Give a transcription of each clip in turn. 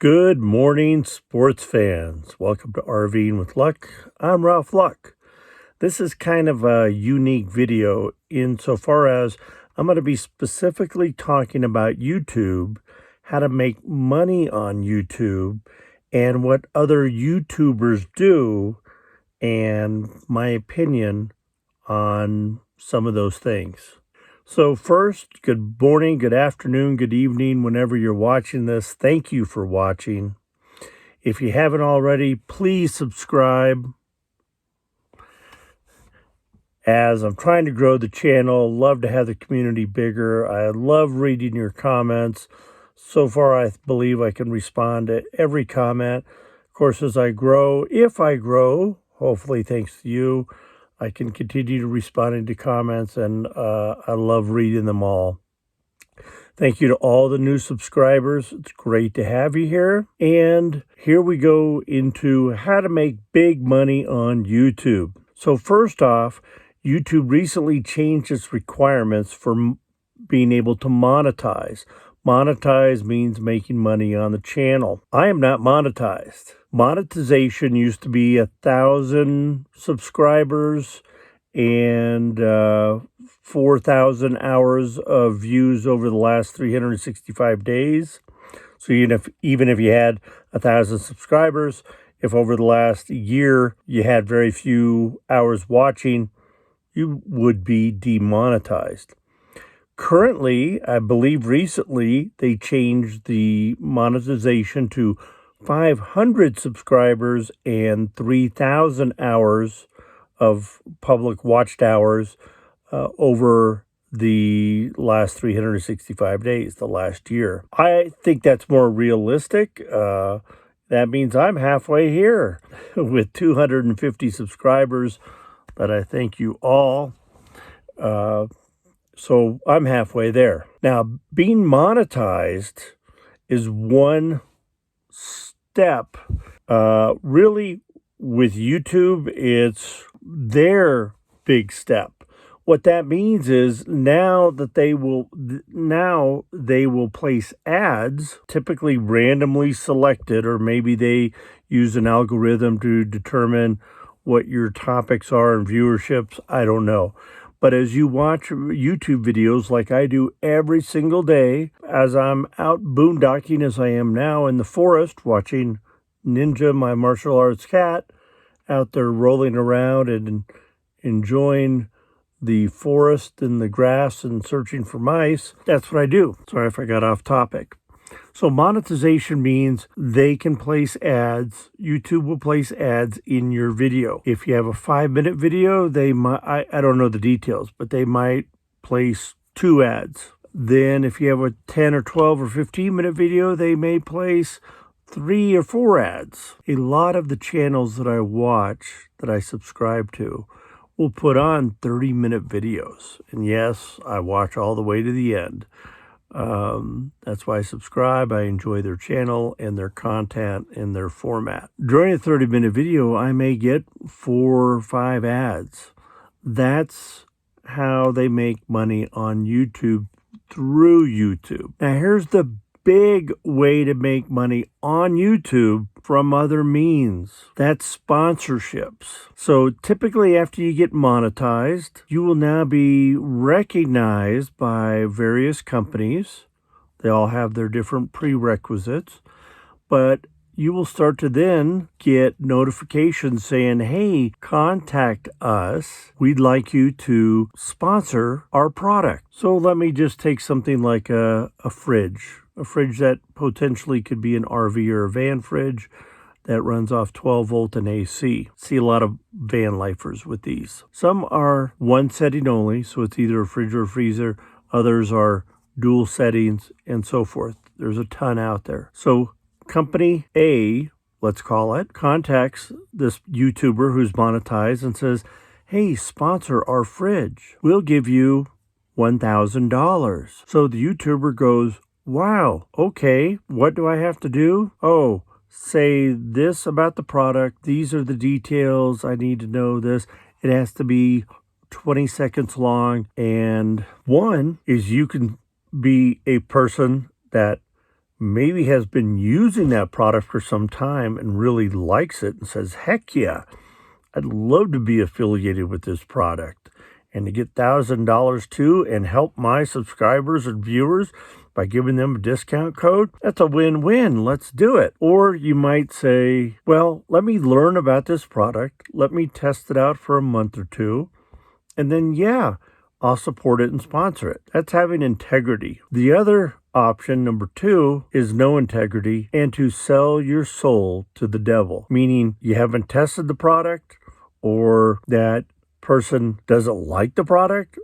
Good morning, sports fans. Welcome to RVing with Luck. I'm Ralph Luck. This is kind of a unique video insofar as I'm going to be specifically talking about YouTube, how to make money on YouTube, and what other YouTubers do, and my opinion on some of those things. So first, good morning, good afternoon, good evening, whenever you're watching this. Thank you for watching. If you haven't already, please subscribe. As I'm trying to grow the channel, love to have the community bigger. I love reading your comments. So far, I believe I can respond to every comment. Of course, as I grow, if I grow, hopefully thanks to you, I can continue to respond to comments, and I love reading them all. Thank you to all the new subscribers. It's great to have you here. And here we go into how to make big money on YouTube. So first off, YouTube recently changed its requirements for being able to monetize. Monetize means making money on the channel. I am not monetized. Monetization used to be 1,000 subscribers and 4,000 hours of views over the last 365 days. So even if you had 1,000 subscribers, if over the last year you had very few hours watching, you would be demonetized. Currently, I believe recently, they changed the monetization to 500 subscribers and 3,000 hours of public watched hours over the last 365 days, the last year. I think that's more realistic. That means I'm halfway here with 250 subscribers, but I thank you all. So I'm halfway there. Now, being monetized is one step. Really, with YouTube, it's their big step. What that means is now they will place ads, typically randomly selected, or maybe they use an algorithm to determine what your topics are and viewerships. I don't know. But as you watch YouTube videos like I do every single day, as I'm out boondocking as I am now in the forest, watching Ninja, my martial arts cat, out there rolling around and enjoying the forest and the grass and searching for mice, that's what I do. Sorry if I got off topic. So monetization means they can place ads. YouTube will place ads in your video. If you have a 5-minute video, they might, I don't know the details, but they might place 2 ads. Then if you have a 10 or 12 or 15-minute video, they may place 3 or 4 ads. A lot of the channels that I watch, that I subscribe to, will put on 30-minute videos. And yes, I watch all the way to the end. That's why I subscribe. I enjoy their channel and their content and their format. During a 30-minute video, I may get 4 or 5 ads. That's how they make money on YouTube through YouTube. Now, here's the big way to make money on YouTube from other means. That's sponsorships. So typically after you get monetized, you will now be recognized by various companies. They all have their different prerequisites, but you will start to then get notifications saying, hey, contact us. We'd like you to sponsor our product. So let me just take something like a fridge. A fridge that potentially could be an RV or a van fridge that runs off 12 volt and AC. See a lot of van lifers with these. Some are one setting only, so it's either a fridge or a freezer. Others are dual settings and so forth. There's a ton out there. So company A, let's call it, contacts this YouTuber who's monetized and says, hey, sponsor our fridge. We'll give you $1,000. So the YouTuber goes, wow, okay, what do I have to do? Oh, say this about the product. These are the details. I need to know this. It has to be 20 seconds long. And one is you can be a person that maybe has been using that product for some time and really likes it and says, heck yeah, I'd love to be affiliated with this product and to get $1,000 too and help my subscribers and viewers by giving them a discount code. That's a win-win. Let's do it. Or you might say, well, let me learn about this product. Let me test it out for a month or two. And then, yeah, I'll support it and sponsor it. That's having integrity. The other option, number 2, is no integrity and to sell your soul to the devil, meaning you haven't tested the product or that person doesn't like the product.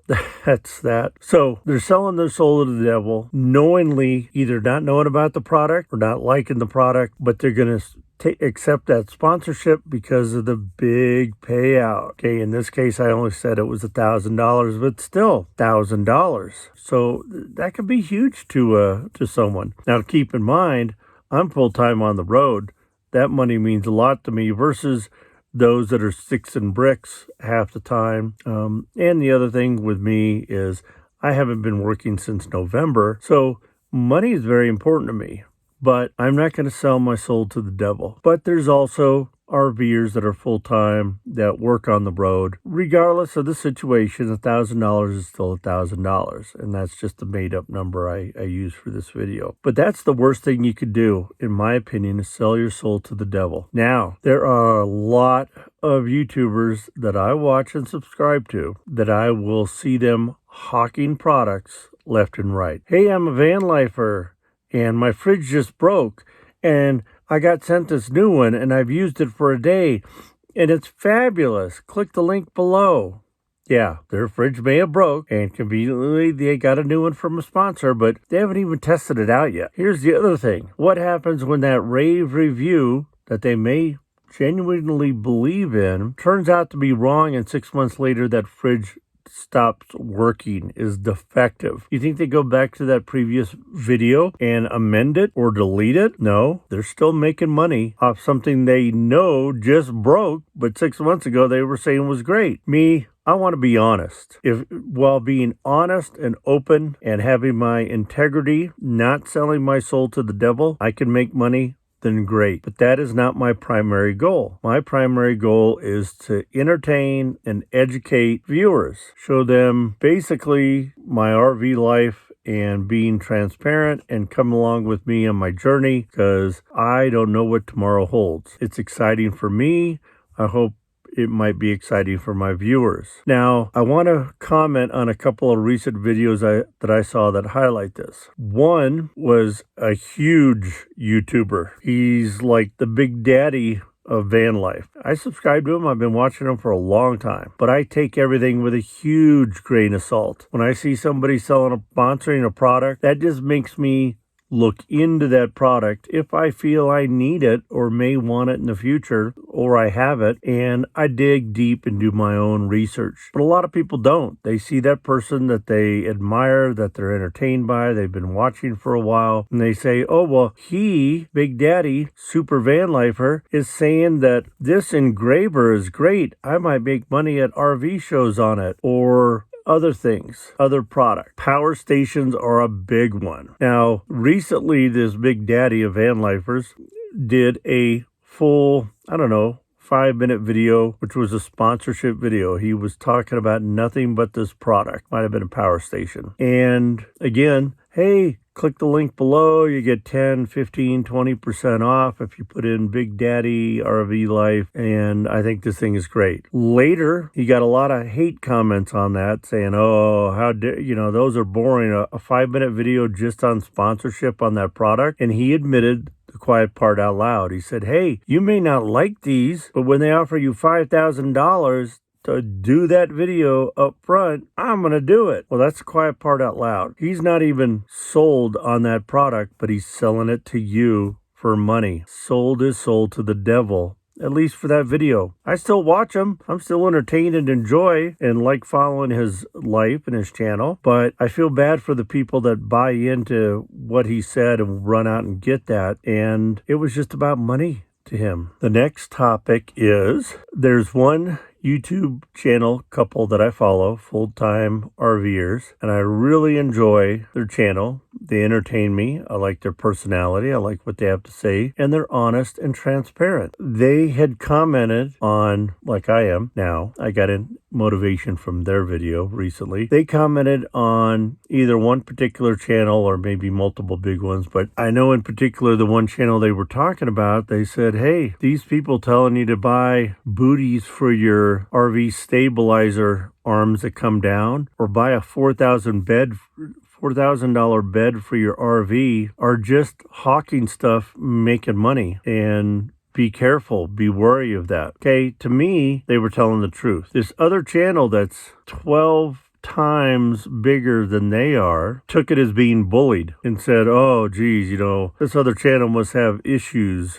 That's that. So they're selling their soul to the devil, knowingly either not knowing about the product or not liking the product, but they're going to accept that sponsorship because of the big payout. Okay, in this case, I only said it was $1,000, but still $1,000. So that could be huge to someone. Now, keep in mind, I'm full-time on the road. That money means a lot to me versus those that are sticks and bricks half the time. And the other thing with me is I haven't been working since November. So money is very important to me, but I'm not going to sell my soul to the devil. But there's also RVers that are full-time that work on the road. Regardless of the situation, $1,000 is still $1,000. And that's just a made-up number I use for this video. But that's the worst thing you could do, in my opinion, is sell your soul to the devil. Now, there are a lot of YouTubers that I watch and subscribe to that I will see them hawking products left and right. Hey, I'm a van lifer and my fridge just broke and I got sent this new one and I've used it for a day and it's fabulous. Click the link below. Yeah, their fridge may have broke and conveniently they got a new one from a sponsor, but they haven't even tested it out yet. Here's the other thing. What happens when that rave review that they may genuinely believe in turns out to be wrong and 6 months later that fridge stops working, is defective? You think they go back to that previous video and amend it or delete it? No, they're still making money off something they know just broke, but 6 months ago they were saying was great. Me, I want to be honest. If while being honest and open and having my integrity, not selling my soul to the devil, I can make money, then great. But that is not my primary goal. My primary goal is to entertain and educate viewers, show them basically my RV life and being transparent and come along with me on my journey because I don't know what tomorrow holds. It's exciting for me. I hope it might be exciting for my viewers. Now, I want to comment on a couple of recent videos that I saw that highlight this. One was a huge YouTuber. He's like the big daddy of van life. I subscribe to him. I've been watching him for a long time, but I take everything with a huge grain of salt. When I see somebody sponsoring a product, that just makes me look into that product if I feel I need it or may want it in the future or I have it, and I dig deep and do my own research. But a lot of people don't. They see that person that they admire, that they're entertained by, they've been watching for a while, and they say, oh, well, he, Big Daddy, Super Van Lifer, is saying that this engraver is great. I might make money at RV shows on it, or other things, other products. Power stations are a big one. Now, recently, this Big Daddy of van lifers did a full, 5-minute video, which was a sponsorship video. He was talking about nothing but this product. Might have been a power station. And again, hey, click the link below. You get 10, 15, 20% off if you put in Big Daddy RV Life. And I think this thing is great. Later, he got a lot of hate comments on that saying, oh, how dare, those are boring. A 5-minute video just on sponsorship on that product. And he admitted the quiet part out loud. He said, hey, you may not like these, but when they offer you $5,000 to do that video up front, I'm going to do it. Well, that's the quiet part out loud. He's not even sold on that product, but he's selling it to you for money. Sold his soul to the devil, at least for that video. I still watch him. I'm still entertained and enjoy and like following his life and his channel, but I feel bad for the people that buy into what he said and run out and get that. And it was just about money to him. The next topic is there's one YouTube channel couple that I follow, full-time RVers, and I really enjoy their channel. They entertain me. I like their personality. I like what they have to say. And they're honest and transparent. They had commented on, like I am now, I got in motivation from their video recently. They commented on either one particular channel or maybe multiple big ones, but I know in particular the one channel they were talking about, they said, hey, these people telling you to buy booties for your RV stabilizer arms that come down or buy a $4,000 bed for your RV are just hawking stuff, making money. And be careful, be wary of that. Okay, to me, they were telling the truth. This other channel that's 12 times bigger than they are took it as being bullied and said, oh geez, this other channel must have issues.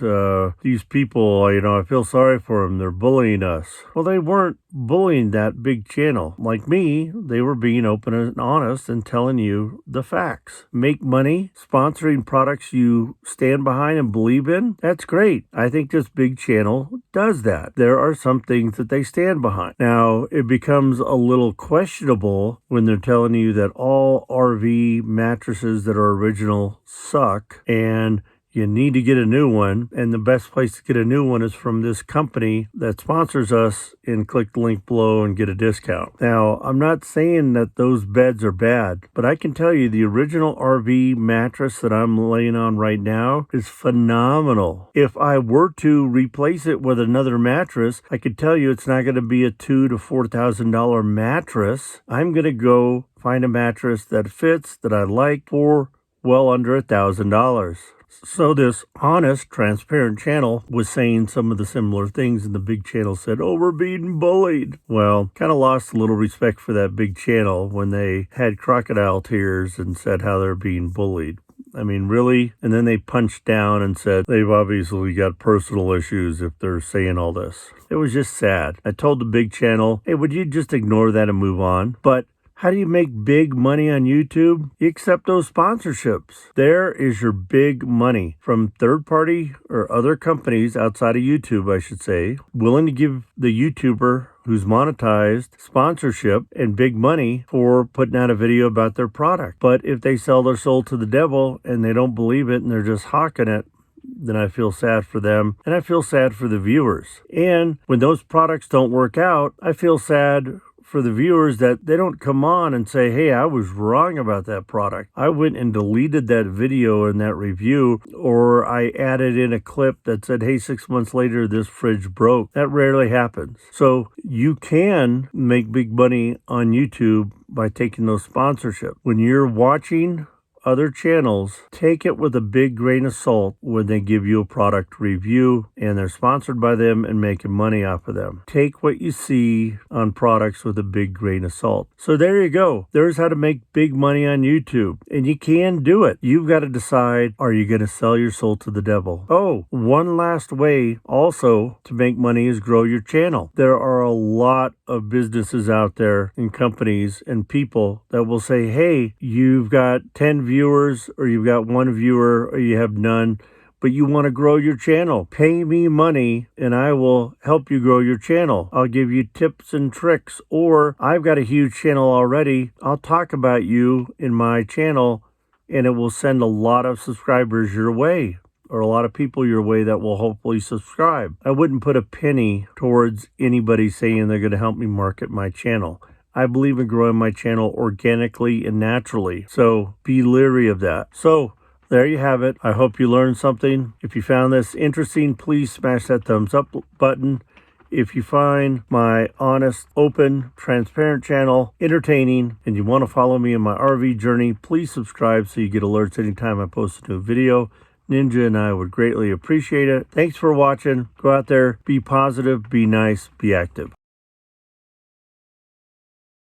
These people, I feel sorry for them, they're bullying us. Well, they weren't bullying that big channel. Like me, they were being open and honest and telling you the facts. Make money sponsoring products you stand behind and believe in, that's great. I think this big channel does that. There are some things that they stand behind. Now, it becomes a little questionable when they're telling you that all RV mattresses that are original suck and you need to get a new one, and the best place to get a new one is from this company that sponsors us, and click the link below and get a discount. Now, I'm not saying that those beds are bad, but I can tell you the original RV mattress that I'm laying on right now is phenomenal. If I were to replace it with another mattress, I could tell you it's not going to be a $2,000 to $4,000 mattress. I'm going to go find a mattress that fits, that I like, for well under $1,000. So this honest, transparent channel was saying some of the similar things, and the big channel said, oh, we're being bullied. Well, kind of lost a little respect for that big channel when they had crocodile tears and said how they're being bullied. I mean, really? And then they punched down and said they've obviously got personal issues if they're saying all this. It was just sad. I told the big channel, hey, would you just ignore that and move on? But how do you make big money on YouTube? You accept those sponsorships. There is your big money from third party or other companies outside of YouTube, I should say, willing to give the YouTuber who's monetized sponsorship and big money for putting out a video about their product. But if they sell their soul to the devil and they don't believe it and they're just hawking it, then I feel sad for them and I feel sad for the viewers. And when those products don't work out, I feel sad for the viewers that they don't come on and say, hey, I was wrong about that product. I went and deleted that video and that review, or I added in a clip that said, hey, 6 months later, this fridge broke. That rarely happens. So you can make big money on YouTube by taking those sponsorships. When you're watching other channels, take it with a big grain of salt when they give you a product review and they're sponsored by them and making money off of them. Take what you see on products with a big grain of salt. So there you go. There's how to make big money on YouTube. And you can do it. You've got to decide, are you going to sell your soul to the devil? Oh, one last way also to make money is grow your channel. There are a lot of businesses out there and companies and people that will say, hey, you've got 10 viewers or you've got 1 viewer or you have none, but you want to grow your channel. Pay me money and I will help you grow your channel. I'll give you tips and tricks, or I've got a huge channel already. I'll talk about you in my channel and it will send a lot of subscribers your way, or a lot of people your way that will hopefully subscribe. I wouldn't put a penny towards anybody saying they're going to help me market my channel. I believe in growing my channel organically and naturally. So be leery of that. So there you have it. I hope you learned something. If you found this interesting, please smash that thumbs up button. If you find my honest, open, transparent channel entertaining and you want to follow me in my RV journey, please subscribe so you get alerts anytime I post a new video. Ninja and I would greatly appreciate it. Thanks for watching. Go out there, be positive, be nice, be active.